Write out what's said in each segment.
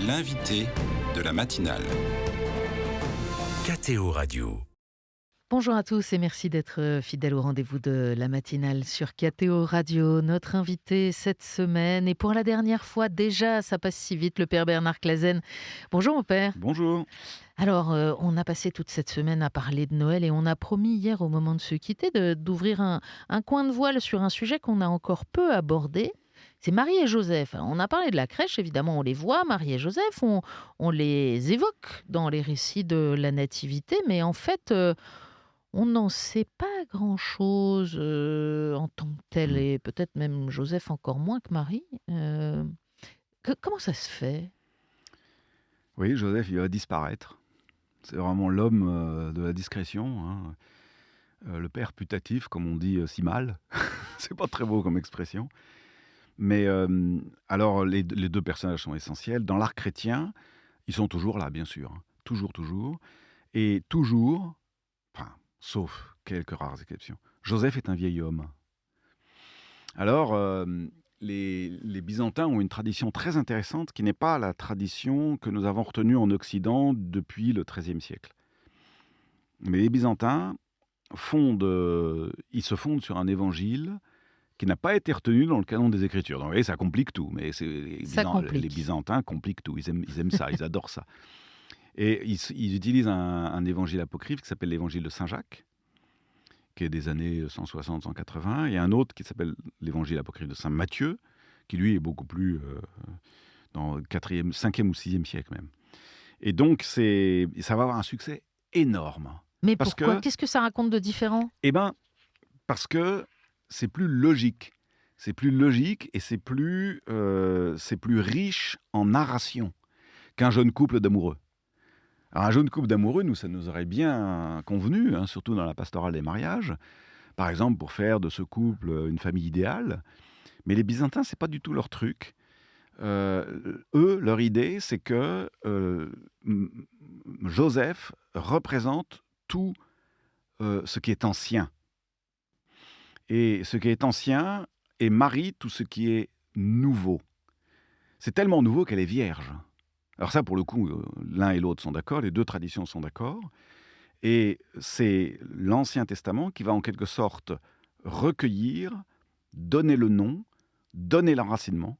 L'invité de la matinale. KTO Radio. Bonjour à tous et merci d'être fidèles au rendez-vous de la matinale sur KTO Radio. Notre invité cette semaine, et pour la dernière fois déjà, ça passe si vite, le père Bernard Clasen. Bonjour mon père. Bonjour. Alors, on a passé toute cette semaine à parler de Noël et on a promis hier au moment de se quitter d'ouvrir un coin de voile sur un sujet qu'on a encore peu abordé. C'est Marie et Joseph. Alors, on a parlé de la crèche, évidemment, on les voit, Marie et Joseph, on les évoque dans les récits de la Nativité, mais en fait, on n'en sait pas grand-chose en tant que tel, et peut-être même Joseph encore moins que Marie. Comment ça se fait ? Oui, Joseph, il va disparaître. C'est vraiment l'homme de la discrétion, hein. Le père putatif, comme on dit si mal. C'est pas très beau comme expression. Mais alors, les deux personnages sont essentiels. Dans l'art chrétien, ils sont toujours là, bien sûr. Hein. Toujours, toujours. Et toujours, enfin, sauf quelques rares exceptions, Joseph est un vieil homme. Alors, les Byzantins ont une tradition très intéressante qui n'est pas la tradition que nous avons retenue en Occident depuis le XIIIe siècle. Mais les Byzantins ils se fondent sur un évangile qui n'a pas été retenu dans le canon des Écritures. Donc, vous voyez, ça complique tout. Mais les Byzantins compliquent tout. Ils aiment ça, ils adorent ça. Et ils utilisent un évangile apocryphe qui s'appelle l'évangile de Saint Jacques, qui est des années 160-180, et un autre qui s'appelle l'évangile apocryphe de Saint Matthieu, qui lui est beaucoup plus dans le 4e, 5e ou 6e siècle même. Et donc, ça va avoir un succès énorme. Mais pourquoi ? Qu'est-ce que ça raconte de différent ? Eh bien, parce que c'est plus logique. C'est plus logique et c'est plus riche en narration qu'un jeune couple d'amoureux. Alors, un jeune couple d'amoureux, ça nous aurait bien convenu, hein, surtout dans la pastorale des mariages, par exemple pour faire de ce couple une famille idéale. Mais les Byzantins, c'est pas du tout leur truc. Eux, leur idée, c'est que Joseph représente tout ce qui est ancien. Et ce qui est ancien, et Marie, tout ce qui est nouveau. C'est tellement nouveau qu'elle est vierge. Alors ça, pour le coup, l'un et l'autre sont d'accord, les deux traditions sont d'accord. Et c'est l'Ancien Testament qui va en quelque sorte recueillir, donner le nom, donner l'enracinement.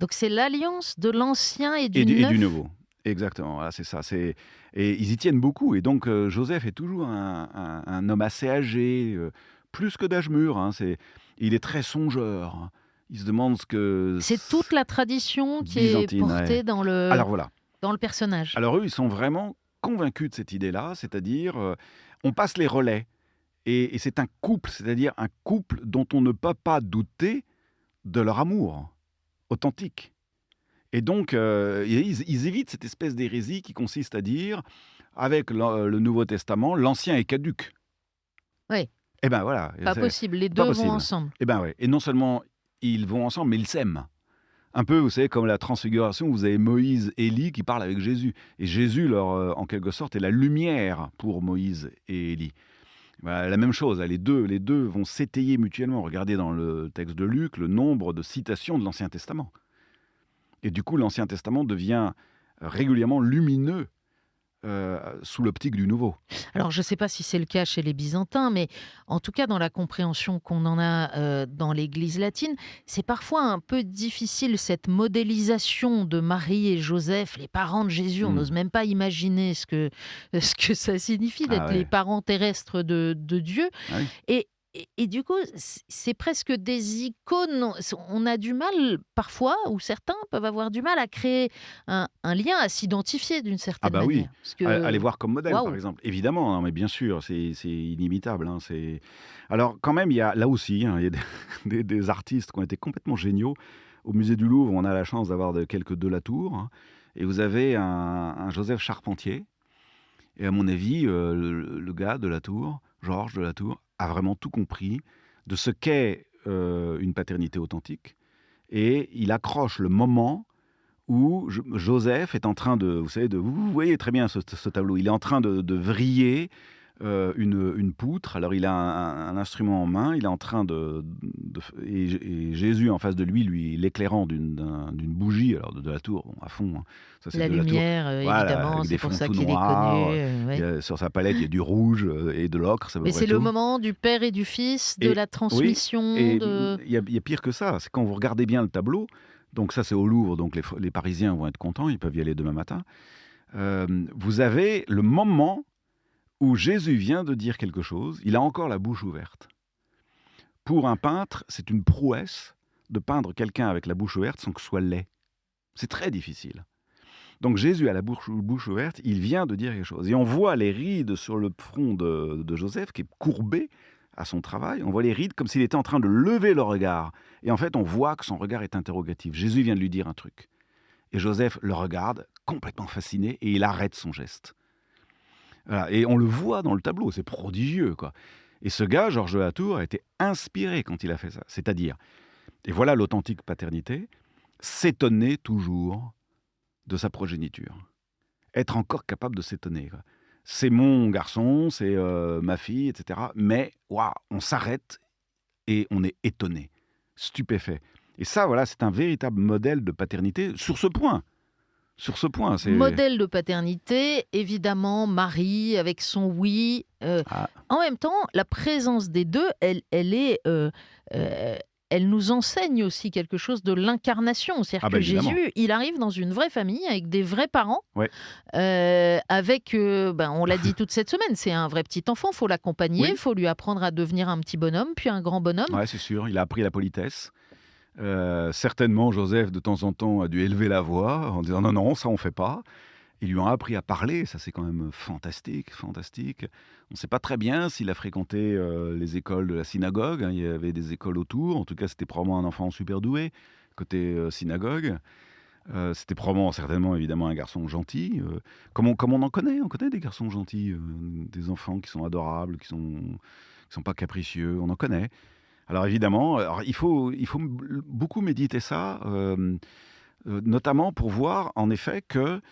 Donc c'est l'alliance de l'Ancien et du Et Neuf. du Nouveau. Exactement, voilà, c'est ça. Et ils y tiennent beaucoup. Et donc Joseph est toujours un homme assez âgé, plus que d'âge mûr. Hein. Il est très songeur. Il se demande ce que... C'est toute la tradition qui byzantine, est portée ouais. dans le personnage. Alors eux, ils sont vraiment convaincus de cette idée-là, c'est-à-dire on passe les relais. Et c'est un couple, c'est-à-dire un couple dont on ne peut pas douter de leur amour authentique. Et donc, ils évitent cette espèce d'hérésie qui consiste à dire, avec le Nouveau Testament, l'Ancien est caduc. Oui. Eh bien voilà. Pas possible, les deux vont ensemble. Eh bien ouais. Et non seulement ils vont ensemble, mais ils s'aiment. Un peu, vous savez, comme la transfiguration, vous avez Moïse et Élie qui parlent avec Jésus. Et Jésus, en quelque sorte, est la lumière pour Moïse et Élie. Voilà, la même chose, les deux vont s'étayer mutuellement. Regardez dans le texte de Luc le nombre de citations de l'Ancien Testament. Et du coup, l'Ancien Testament devient régulièrement lumineux sous l'optique du Nouveau. Alors, je ne sais pas si c'est le cas chez les Byzantins, mais en tout cas, dans la compréhension qu'on en a dans l'Église latine, c'est parfois un peu difficile, cette modélisation de Marie et Joseph, les parents de Jésus. On n'ose même pas imaginer ce que ça signifie d'être les parents terrestres de Dieu. Ah oui. Et du coup, c'est presque des icônes. On a du mal, parfois, ou certains peuvent avoir du mal à créer un lien, à s'identifier d'une certaine manière. Oui, parce que... allez voir comme modèle, Waouh. par exemple. Évidemment, non, mais bien sûr, c'est inimitable. Hein, Alors, quand même, il y a là aussi, hein, il y a des artistes qui ont été complètement géniaux. Au musée du Louvre, on a la chance d'avoir quelques Delatour. Hein, et vous avez un Joseph Charpentier. Et à mon avis, le gars Delatour, Georges Delatour, a vraiment tout compris de ce qu'est une paternité authentique. Et il accroche le moment où Joseph est en train vous voyez très bien ce tableau, il est en train de vriller une poutre. Alors il a un instrument en main, il est en train et Jésus en face de lui l'éclairant d'une bougie, alors de la tour, bon, à fond, hein. Ça c'est La de la tour. lumière, Voilà, évidemment, avec c'est des pour fonds ça tout qu'il est noirs. connu, ouais. Sur sa palette, il y a du rouge et de l'ocre, c'est à peu Mais près c'est le tout. moment du père et du fils, de Et la oui, transmission, et de il y a pire que ça, c'est quand vous regardez bien le tableau, donc ça c'est au Louvre, donc les Parisiens vont être contents, ils peuvent y aller demain matin. Vous avez le moment où Jésus vient de dire quelque chose, il a encore la bouche ouverte. Pour un peintre, c'est une prouesse de peindre quelqu'un avec la bouche ouverte sans que ce soit laid. C'est très difficile. Donc Jésus a la bouche ouverte, il vient de dire quelque chose. Et on voit les rides sur le front de Joseph, qui est courbé à son travail. On voit les rides comme s'il était en train de lever le regard. Et en fait, on voit que son regard est interrogatif. Jésus vient de lui dire un truc. Et Joseph le regarde, complètement fasciné, et il arrête son geste. Voilà. Et on le voit dans le tableau, c'est prodigieux, quoi. Et ce gars, Georges de la Tour, a été inspiré quand il a fait ça. C'est-à-dire, et voilà l'authentique paternité, s'étonner toujours de sa progéniture. Être encore capable de s'étonner, quoi. C'est mon garçon, c'est ma fille, etc. Mais waouh, on s'arrête et on est étonné, stupéfait. Et ça, voilà, c'est un véritable modèle de paternité sur ce point. Sur ce point, c'est... modèle de paternité, évidemment, Marie avec son oui. Ah, En même temps, la présence des deux, elle nous enseigne aussi quelque chose de l'incarnation. C'est-à-dire que évidemment. Jésus, il arrive dans une vraie famille avec des vrais parents, Ouais. on l'a dit toute cette semaine, c'est un vrai petit enfant, il faut l'accompagner, il Oui. faut lui apprendre à devenir un petit bonhomme, puis un grand bonhomme. Ouais, c'est sûr, il a appris la politesse. Certainement, Joseph, de temps en temps, a dû élever la voix en disant « Non, non, ça, on fait pas ». Ils lui ont appris à parler, ça c'est quand même fantastique, fantastique. On ne sait pas très bien s'il a fréquenté les écoles de la synagogue, hein, il y avait des écoles autour, en tout cas c'était probablement un enfant super doué, côté synagogue. C'était probablement, certainement, évidemment, un garçon gentil. Comme on en connaît, on connaît des garçons gentils, des enfants qui sont adorables, qui sont pas capricieux, on en connaît. Alors évidemment, il faut beaucoup méditer ça, notamment pour voir en effet que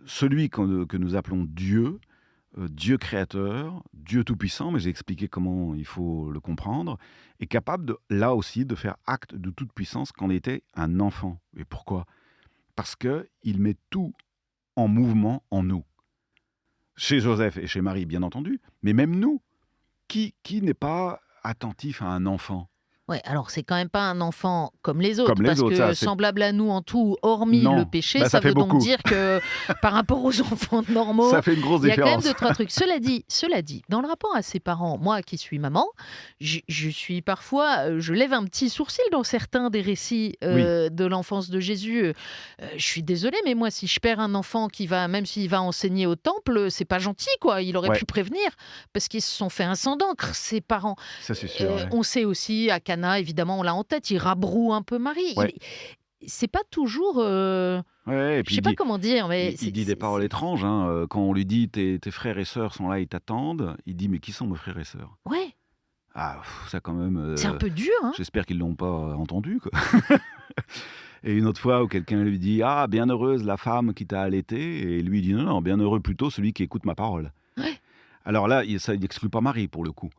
celui que nous appelons Dieu, Dieu créateur, Dieu tout-puissant, mais j'ai expliqué comment il faut le comprendre, est capable, là aussi, de faire acte de toute puissance quand il était un enfant. Et pourquoi ? Parce qu'il met tout en mouvement en nous. Chez Joseph et chez Marie, bien entendu, mais même nous, qui n'est pas attentif à un enfant ? Ouais, alors c'est quand même pas un enfant comme les autres, Comme les parce autres, que ça, c'est... semblable à nous en tout, hormis Non, le péché, ça ça fait veut donc beaucoup. dire que par rapport aux enfants normaux, Ça fait une grosse il y a quand même différence. 2-3 trucs. Cela dit, dans le rapport à ses parents, moi qui suis maman, je suis parfois, je lève un petit sourcil dans certains des récits Oui. de l'enfance de Jésus. Je suis désolée, mais moi, si je perds un enfant qui va, même s'il va enseigner au temple, c'est pas gentil, quoi. Il aurait Ouais. pu prévenir, parce qu'ils se sont fait un sang d'encre, ses parents. Ça, c'est sûr. Ouais. On sait aussi, à Cana, évidemment, on l'a en tête, il rabroue un peu Marie. Ouais. C'est pas toujours... Ouais, et je puis sais pas comment dire, mais... il dit des paroles étranges. Hein. Quand on lui dit tes frères et sœurs sont là, ils t'attendent, il dit mais qui sont mes frères et sœurs ? Ouais, Ah, ça quand même. c'est un peu dur, hein. J'espère qu'ils l'ont pas entendu, quoi. Et une autre fois où quelqu'un lui dit ah, bienheureuse la femme qui t'a allaité, et lui dit non, non, bienheureux plutôt celui qui écoute ma parole. Ouais. Alors là, ça n'exclut pas Marie pour le coup.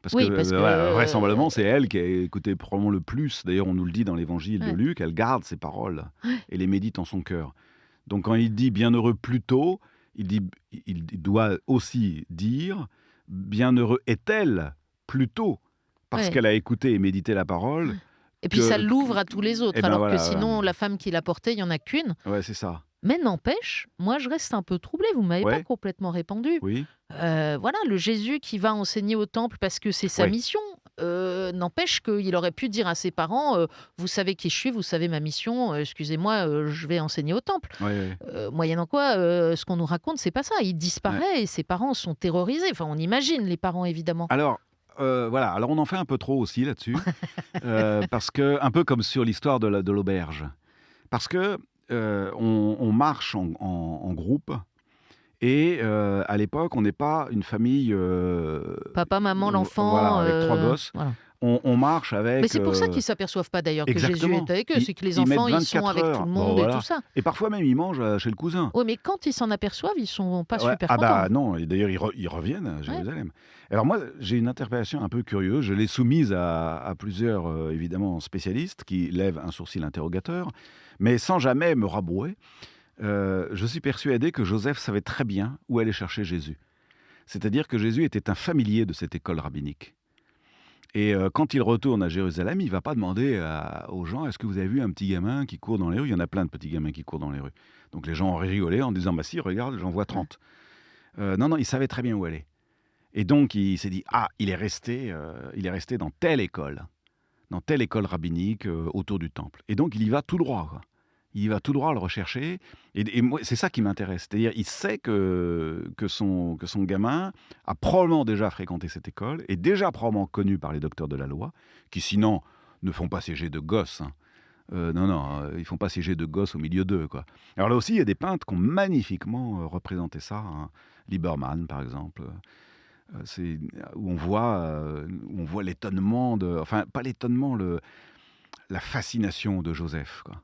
Parce Oui, que, parce que, voilà, vraisemblablement, c'est elle qui a écouté probablement le plus. D'ailleurs, on nous le dit dans l'évangile de Ouais. Luc, elle garde ses paroles et les médite en son cœur. Donc quand il dit bienheureux plutôt, il doit aussi dire bienheureux est-elle plutôt, parce Ouais. qu'elle a écouté et médité la parole. Et puis que- ça l'ouvre à tous les autres, Eh ben alors voilà, que sinon, la femme qui l'a porté, il n'y en a qu'une. Ouais, c'est ça. Mais n'empêche, moi je reste un peu troublée, vous m'avez Ouais. pas complètement répondu. Oui. Voilà, le Jésus qui va enseigner au temple parce que c'est sa Ouais. mission, n'empêche qu'il aurait pu dire à ses parents, vous savez qui je suis, vous savez ma mission, excusez-moi, je vais enseigner au temple. Ouais. Moyennant quoi, ce qu'on nous raconte, c'est pas ça. Il disparaît et ses parents sont terrorisés. Enfin, on imagine les parents, évidemment. Alors, voilà. Alors, on en fait un peu trop aussi là-dessus. Parce que, un peu comme sur l'histoire de l'auberge. Parce que on marche en groupe. Et à l'époque, on n'est pas une famille Papa, maman, l'enfant. voilà, avec 3 gosses. Voilà. On marche Mais avec... c'est pour ça qu'ils s'aperçoivent pas d'ailleurs que Jésus exactement. est avec eux, Ils, c'est que les ils mettent enfants, ils sont 24 avec tout heures. le Bon, monde et tout voilà. ça. Et parfois même, ils mangent chez le cousin. Oui, mais quand ils s'en aperçoivent, ils sont pas Ouais. super Ah bah contents. non, et d'ailleurs ils reviennent à Ouais. Jérusalem. Alors moi, j'ai une interpellation un peu curieuse, je l'ai soumise à plusieurs, évidemment, spécialistes qui lèvent un sourcil interrogateur, mais sans jamais me rabrouer. Je suis persuadé que Joseph savait très bien où aller chercher Jésus. C'est-à-dire que Jésus était un familier de cette école rabbinique. Et quand il retourne à Jérusalem, il ne va pas demander aux gens, est-ce que vous avez vu un petit gamin qui court dans les rues? Il y en a plein de petits gamins qui courent dans les rues. Donc les gens ont rigolé en disant, bah si, regarde, j'en vois 30. Non, il savait très bien où aller. Et donc il s'est dit, ah, il est resté dans telle école rabbinique autour du temple. Et donc il y va tout droit, quoi. Il y va tout droit le rechercher. Et moi, c'est ça qui m'intéresse. C'est-à-dire, il sait que son gamin a probablement déjà fréquenté cette école, est déjà probablement connu par les docteurs de la loi, qui sinon ne font pas siéger de gosses. Hein. Ils font pas siéger de gosses au milieu d'eux, quoi. Alors là aussi, il y a des peintres qui ont magnifiquement représenté ça. Hein. Lieberman, par exemple. C'est où on voit l'étonnement enfin, pas l'étonnement, la fascination de Joseph, quoi.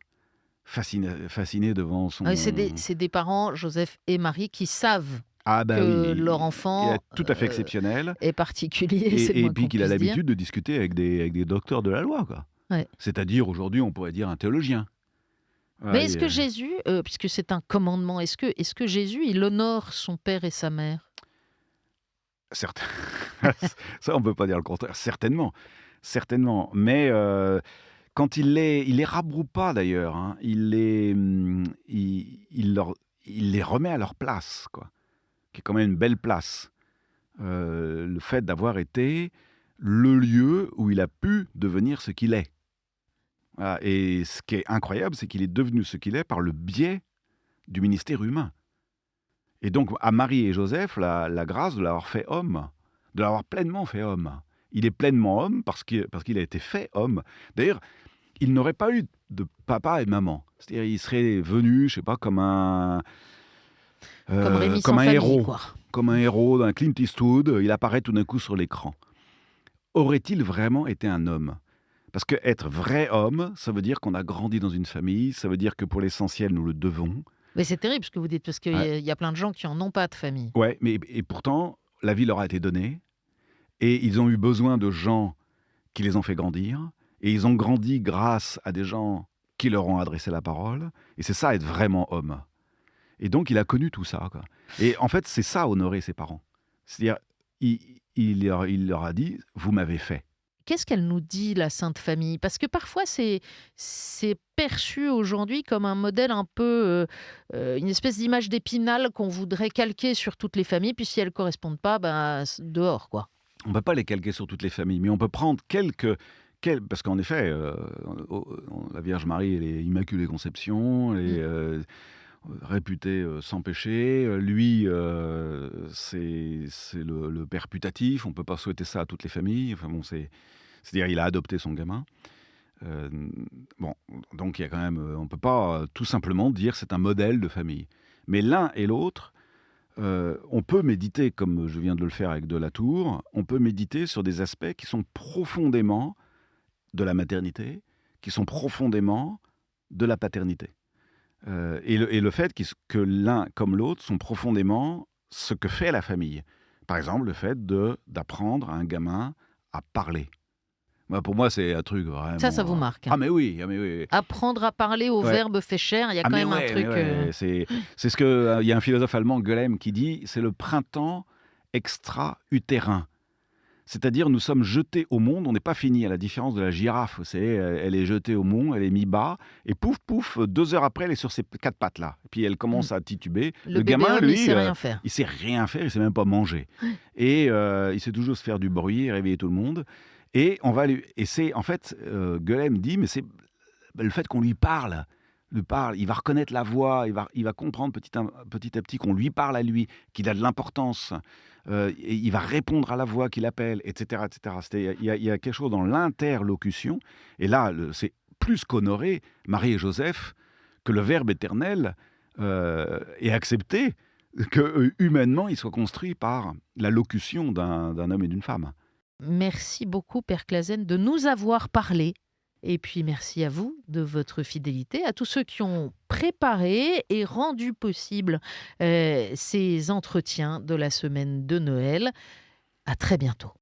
Fasciné devant son... Ah oui, c'est des parents, Joseph et Marie, qui savent Ah bah que oui, leur il est enfant tout à fait exceptionnel. est particulier, c'est le Et moins puis qu'on qu'il a puisse dire. l'habitude de discuter avec des docteurs de la loi, quoi. Ouais. C'est-à-dire, aujourd'hui, on pourrait dire un théologien. Mais Ouais, est-ce que Jésus, puisque c'est un commandement, est-ce que Jésus, il honore son père et sa mère? certes- Ça, on peut pas dire le contraire. Certainement. Certainement. Mais quand il les rabroue pas, d'ailleurs, hein, il les remet à leur place, quoi. Qui est quand même une belle place. Le fait d'avoir été le lieu où il a pu devenir ce qu'il est. Voilà. Et ce qui est incroyable, c'est qu'il est devenu ce qu'il est par le biais du ministère humain. Et donc, à Marie et Joseph, la grâce de l'avoir fait homme, de l'avoir pleinement fait homme. Il est pleinement homme parce qu'il a été fait homme. D'ailleurs, il n'aurait pas eu de papa et maman. C'est-à-dire, il serait venu, je sais pas, comme Comme Rémi comme sans un famille, héros. quoi. Comme un héros d'un Clint Eastwood, il apparaît tout d'un coup sur l'écran. Aurait-il vraiment été un homme? Parce que être vrai homme, ça veut dire qu'on a grandi dans une famille, ça veut dire que pour l'essentiel, nous le devons. Mais c'est terrible ce que vous dites, parce qu'il Ouais, y a plein de gens qui en ont pas de famille. ouais, mais et pourtant, la vie leur a été donnée, et ils ont eu besoin de gens qui les ont fait grandir, et ils ont grandi grâce à des gens qui leur ont adressé la parole, et c'est ça, être vraiment homme. Et donc, il a connu tout ça, quoi. Et en fait, c'est ça, honorer ses parents. C'est-à-dire, il leur a dit, vous m'avez fait. Qu'est-ce qu'elle nous dit, la Sainte Famille? Parce que parfois, c'est perçu aujourd'hui comme un modèle un peu, une espèce d'image d'Épinal qu'on voudrait calquer sur toutes les familles, puis si elles ne correspondent pas, ben, dehors, quoi. On ne peut pas les calquer sur toutes les familles, mais on peut prendre parce qu'en effet, la Vierge Marie, elle est Immaculée Conception, elle est réputée sans péché. Lui, c'est le père putatif. On ne peut pas souhaiter ça à toutes les familles. Enfin bon, c'est-à-dire, il a adopté son gamin. Euh, bon, donc il y a quand même, on ne peut pas tout simplement dire c'est un modèle de famille. Mais l'un et l'autre, on peut méditer, comme je viens de le faire avec de la Tour, on peut méditer sur des aspects qui sont profondément de la maternité, qui sont profondément de la paternité. Et le fait que l'un comme l'autre sont profondément ce que fait la famille. Par exemple, le fait d'apprendre à un gamin à parler. Pour moi, c'est un truc Ça vraiment... vous marque, hein. Ah mais oui, ah mais oui. Apprendre à parler au Ouais. verbe fait chair, il y a Ah quand mais même un ouais, truc... mais ouais. C'est ce que... Il y a un philosophe allemand, Goelem, qui dit, c'est le printemps extra-utérin. C'est-à-dire, nous sommes jetés au monde, on n'est pas fini, à la différence de la girafe. Vous savez, elle est jetée au monde, elle est mise bas, et pouf, pouf, 2 heures après, elle est sur ses 4 pattes là. Et puis elle commence à tituber. Le Le bébé gamin, homme, il lui, sait rien faire. il sait rien faire, il sait même pas manger. Et il sait toujours se faire du bruit, réveiller tout le monde. Et c'est, en fait, Goelem dit, mais c'est le fait qu'on lui parle, il va reconnaître la voix, il va comprendre petit à petit qu'on lui parle à lui, qu'il a de l'importance, et il va répondre à la voix qu'il appelle, etc. etc. Il y a quelque chose dans l'interlocution, et là, c'est plus qu'honorer Marie et Joseph, que le Verbe éternel est accepté, que humainement, il soit construit par la locution d'un homme et d'une femme. Merci beaucoup, Père Clasen, de nous avoir parlé. Et puis merci à vous de votre fidélité, à tous ceux qui ont préparé et rendu possible ces entretiens de la semaine de Noël. À très bientôt.